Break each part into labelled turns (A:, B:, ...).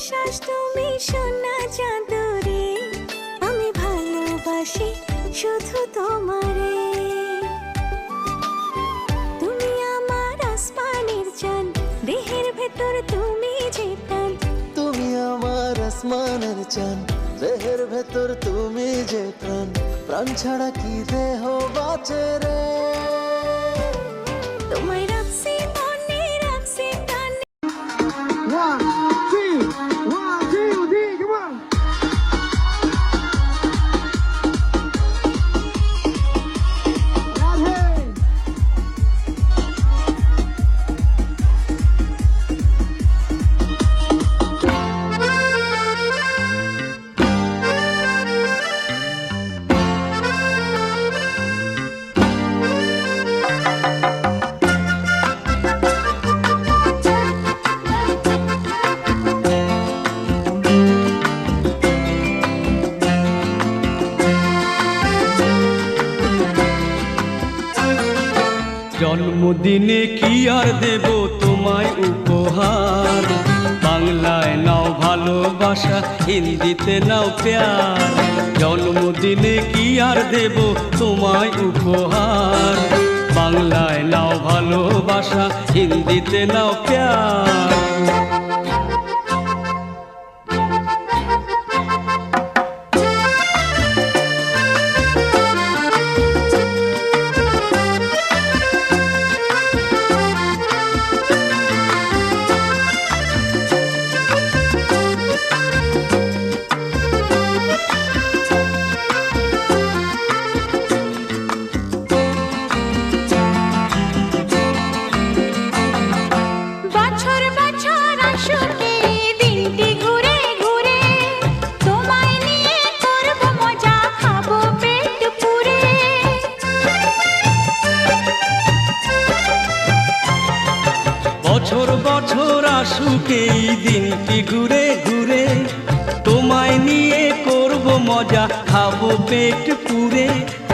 A: নিঃশ্বাস তুমি সোনা চাঁদরে, আমি ভালোবাসি শুধু তোমারে। তুমি আমার আসমানের চাঁদ, দেহের ভেতর তুমি যে প্রাণ।
B: তুমি আমার আসমানের চাঁদ, দেহের ভেতর তুমি যে প্রাণ। প্রাণ ছাড়া কি দেহ বাঁচে রে।
A: তোমায় রাখছি মনে, রাখছি প্রাণে।
C: One, two, three, come on. Radhe.
D: জন্মদিনে কি আর দেব তোমায় উপহার, বাংলায় নাও ভালোবাসা, হিন্দিতে নাও প্যার। জন্মদিনে কি আর দেব তোমায় উপহার, বাংলায় নাও ভালোবাসা, হিন্দিতে নাও প্যার।
A: বছর বছর আসুকে দিনটি ঘুরে ঘুরে, তোমায় নিয়ে করব মজা, খাবো পেট পুরে।
D: বছর বছর আসুক এই দিনটি ঘুরে ঘুরে, তোমায় নিয়ে করব মজা, খাবো পেট পুরে,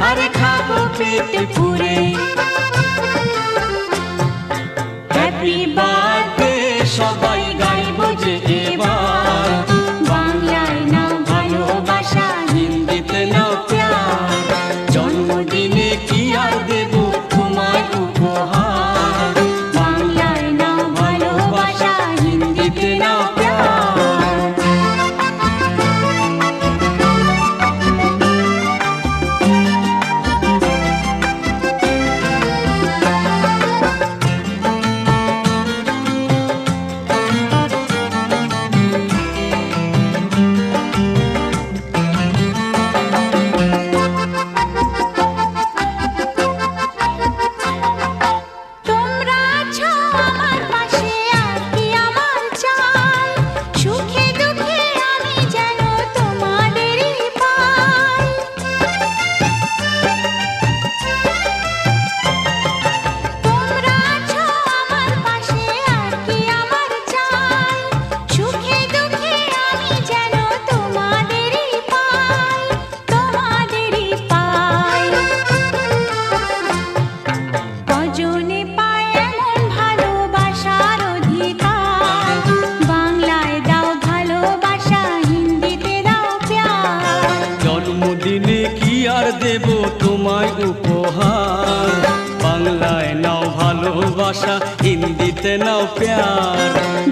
A: আরে খাবো পেট পুরে। হ্যাপি বার্থডে সবাই গাইবো যে এবার, বাংলায় নাও ভালোবাসা,
D: হিন্দিতে নাও প্যার। জন্মদিনে কি আর দেব তোমায় উপহার,
A: বাংলায় নাও ভালোবাসা,
D: হিন্দিতে নাও প্যার।
A: তোমরা আছো আমার পাশে, আর কি আমার চাই। সুখে দুঃখে আমি যেন তোমাদেরই পাই। তোমরা আছো আমার পাশে, আর কি আমার চাই। সুখে দুঃখে আমি যেন তোমাদেরই পাই, তোমাদেরই পাই। কজনে পায় এমন ভালোবাসার অধিকার, বাংলায় দাও ভালোবাসা, হিন্দিতে দাও প্যার।
D: জন্মদিনে কি আর দেব তোমায় উপহার, বাংলায় নাও ভালোবাসা, হিন্দিতে নাও প্যার।